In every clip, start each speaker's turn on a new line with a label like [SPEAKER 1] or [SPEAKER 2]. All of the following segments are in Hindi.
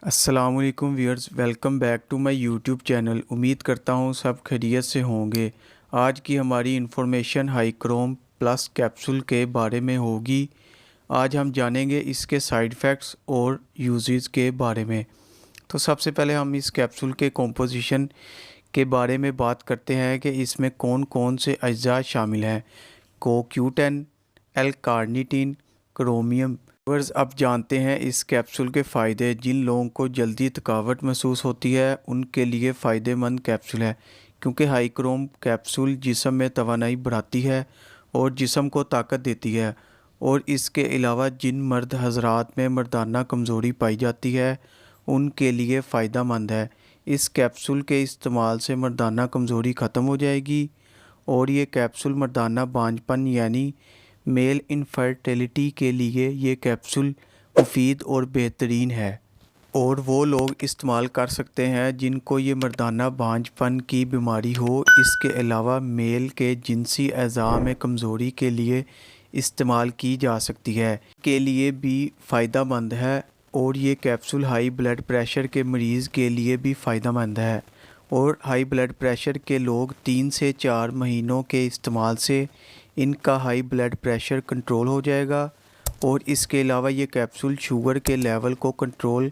[SPEAKER 1] अस्सलामुअलैकुम viewers, welcome back to my YouTube channel. उम्मीद करता हूँ सब खैरियत से होंगे। आज की हमारी information high Chrome plus capsule के बारे में होगी। आज हम जानेंगे इसके साइड इफ़ेक्ट्स और यूजेस के बारे में। तो सबसे पहले हम इस कैप्सूल के कॉम्पोजिशन के बारे में बात करते हैं कि इसमें कौन कौन से अज्जा शामिल हैं। CoQ10, L-कार्निटीन, chromium. व्यूअर्स, अब जानते हैं इस कैप्सूल के फ़ायदे। जिन लोगों को जल्दी थकावट महसूस होती है उनके लिए फ़ायदेमंद कैप्सूल है, क्योंकि हाई क्रोम कैप्सूल जिस्म में तवानाई बढ़ाती है और जिस्म को ताकत देती है। और इसके अलावा जिन मर्द हजरात में मर्दाना कमज़ोरी पाई जाती है उनके लिए फ़ायदेमंद है। इस कैप्सूल के इस्तेमाल से मर्दाना कमज़ोरी ख़त्म हो जाएगी और ये कैप्सूल मर्दाना बांझपन यानी मेल इनफर्टिलिटी के लिए ये कैप्सूल मुफीद और बेहतरीन है। और वो लोग इस्तेमाल कर सकते हैं जिनको ये मर्दाना बांझपन की बीमारी हो। इसके अलावा मेल के जिनसी अज़ा में कमज़ोरी के लिए इस्तेमाल की जा सकती है, के लिए भी फ़ायदेमंद है। और ये कैप्सूल हाई ब्लड प्रेशर के मरीज़ के लिए भी फ़ायदेमंद है। और हाई ब्लड प्रेशर के लोग 3 से 4 महीनों के इस्तेमाल से इनका हाई ब्लड प्रेशर कंट्रोल हो जाएगा। और इसके अलावा ये कैप्सूल शुगर के लेवल को कंट्रोल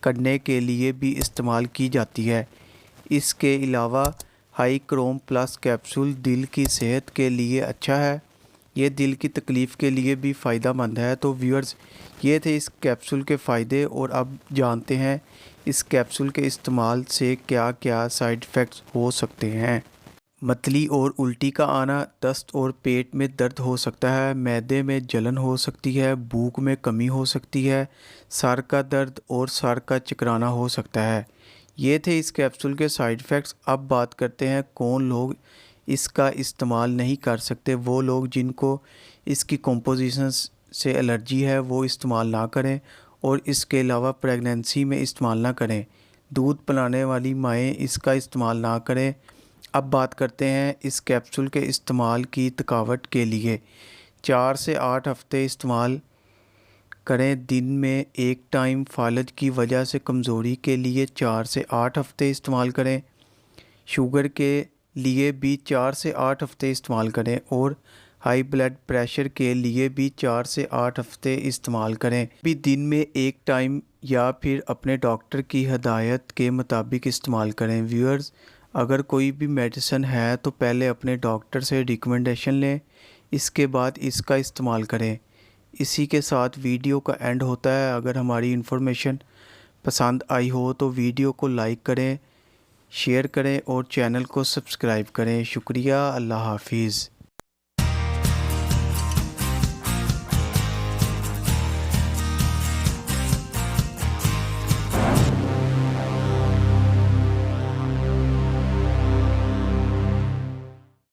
[SPEAKER 1] करने के लिए भी इस्तेमाल की जाती है। इसके अलावा हाई क्रोम प्लस कैप्सूल दिल की सेहत के लिए अच्छा है। ये दिल की तकलीफ़ के लिए भी फ़ायदेमंद है। तो व्यूअर्स, ये थे इस कैप्सूल के फ़ायदे। और अब जानते हैं इस कैप्सूल के इस्तेमाल से क्या क्या साइड इफ़ेक्ट्स हो सकते हैं। मतली और उल्टी का आना, दस्त और पेट में दर्द हो सकता है, मैदे में जलन हो सकती है, भूख में कमी हो सकती है, सर का दर्द और सर का चकराना हो सकता है। ये थे इस कैप्सूल के साइड इफ़ेक्ट्स। अब बात करते हैं कौन लोग इसका इस्तेमाल नहीं कर सकते। वो लोग जिनको इसकी कॉम्पोजिशन से एलर्जी है वो इस्तेमाल ना करें। और इसके अलावा प्रेगनेंसी में इस्तेमाल ना करें। दूध पिलाने वाली माएँ इसका इस्तेमाल ना करें। अब बात करते हैं इस कैप्सूल के इस्तेमाल की। थकावट के लिए 4 से 8 हफ्ते इस्तेमाल करें। दिन में एक टाइम फालज की वजह से कमज़ोरी के लिए 4 से 8 हफ्ते इस्तेमाल करें। शुगर के लिए भी 4 से 8 हफ्ते इस्तेमाल करें। और हाई ब्लड प्रेशर के लिए भी 4 से 8 हफ्ते इस्तेमाल करें। भी दिन में एक टाइम या फिर अपने डॉक्टर की हदायत के मुताबिक इस्तेमाल करें। व्यूअर्स, अगर कोई भी मेडिसिन है तो पहले अपने डॉक्टर से रिकमेंडेशन लें, इसके बाद इसका इस्तेमाल करें। इसी के साथ वीडियो का एंड होता है। अगर हमारी इन्फॉर्मेशन पसंद आई हो तो वीडियो को लाइक करें, शेयर करें और चैनल को सब्सक्राइब करें। शुक्रिया। अल्लाह हाफिज़।